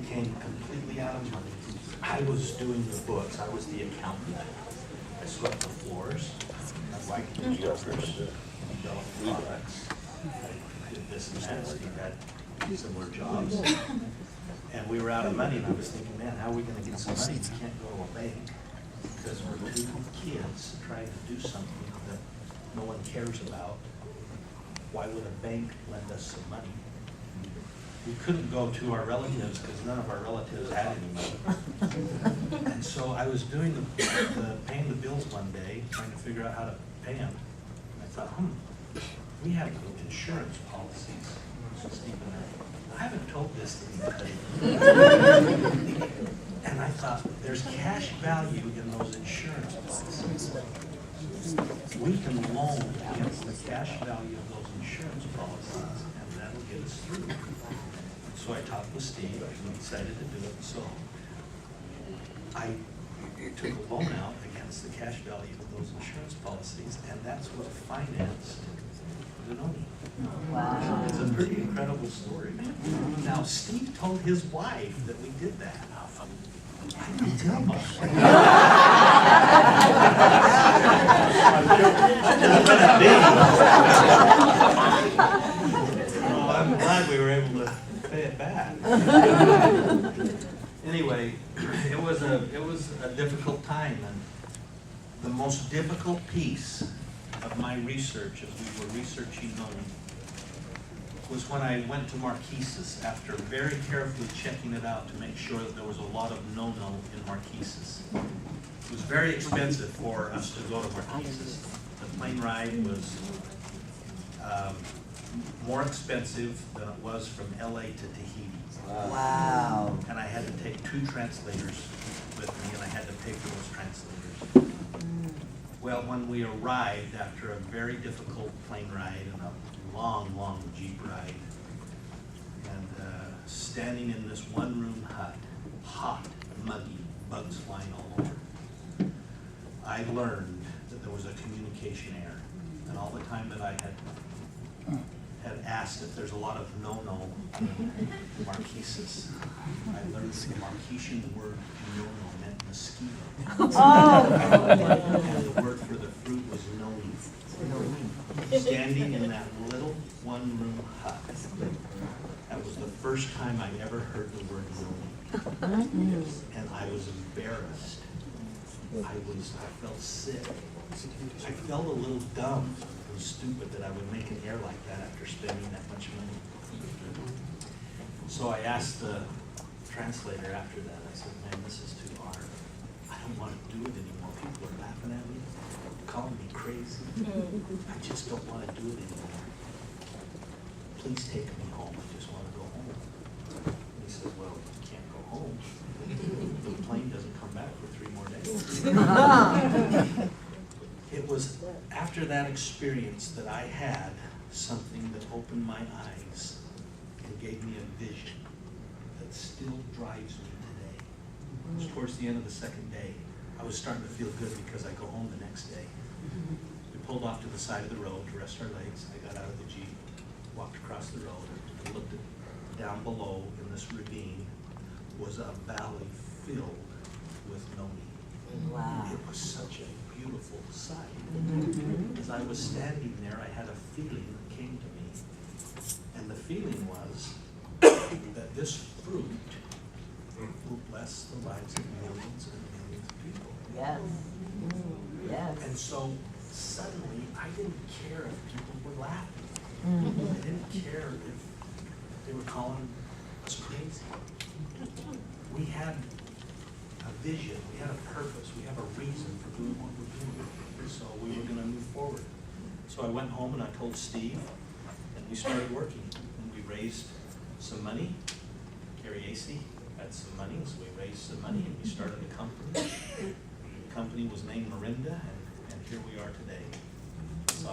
became completely out of money. I was doing the books. I was the accountant. I swept the floors. I liked the jokers. Developed products. I did this and that. Steve had similar jobs. And we were out of money, and I was thinking, man, how are we going to get some money? We can't go to a bank because we're two kids trying to do something that no one cares about. Why would a bank lend us some money? We couldn't go to our relatives because none of our relatives had any money. And so I was doing the paying the bills one day, trying to figure out how to pay them. And I thought, we have insurance policies. Steve and I haven't told this to anybody. And I thought, there's cash value in those insurance policies. We can loan against the cash value of those insurance policies, and that'll get us through. So I talked with Steve, and we decided to do it. So I took a loan out against the cash value of those insurance policies, and that's what financed the Noni. Wow. It's a pretty incredible story. Now, Steve told his wife that we did that. I didn't tell my wife. Well, I'm glad we were able to pay it back. Anyway, it was a difficult time, and the most difficult piece of my research as we were researching Noni was when I went to Marquesas after very carefully checking it out to make sure that there was a lot of no-no in Marquesas. It was very expensive for us to go to Marquesas. The plane ride was more expensive than it was from LA to Tahiti. Wow. And I had to take 2 translators with me, and I had to pay for those translators. Well, when we arrived after a very difficult plane ride and a long, long Jeep ride, and standing in this one-room hut, hot, muggy, bugs flying all over, I learned that there was a communication error. And all the time that I had asked if there's a lot of no-no in Marquesas, I learned that the Marquesian word no-no meant mosquito. Oh. And the word for the fruit was noni. Standing in that little one-room hut, that was the first time I ever heard the word noni. And I was embarrassed. I felt sick. I felt a little dumb and stupid that I would make an error like that after spending that much money. So I asked the translator after that, I said, man, this is too hard. I don't want to do it anymore. People are laughing at me, calling me crazy. I just don't want to do it anymore. Please take me home. I just want to go home. And he said, well, you can't go home. The plane doesn't come back for 3 more days. It was after that experience that I had something that opened my eyes and gave me a vision that still drives me today. It was towards the end of the 2nd day. I was starting to feel good because I go home the next day. We pulled off to the side of the road to rest our legs. I got out of the Jeep, walked across the road, and looked at down below in this ravine was a valley filled with noni. Wow. It was such a beautiful sight. As I was standing there, I had a feeling that came to me. And the feeling was that this fruit will bless the lives of millions and millions of people. Yes. Yes. And so suddenly, I didn't care if people were laughing. I didn't care if they were calling us crazy. We had a vision, we had a purpose, we have a reason for doing what we're doing. So we were going to move forward. So I went home and I told Steve, and we started working. And we raised some money. Carrie Acey had some money, so we raised some money and we started a company. The company was named Morinda, and here we are today. So,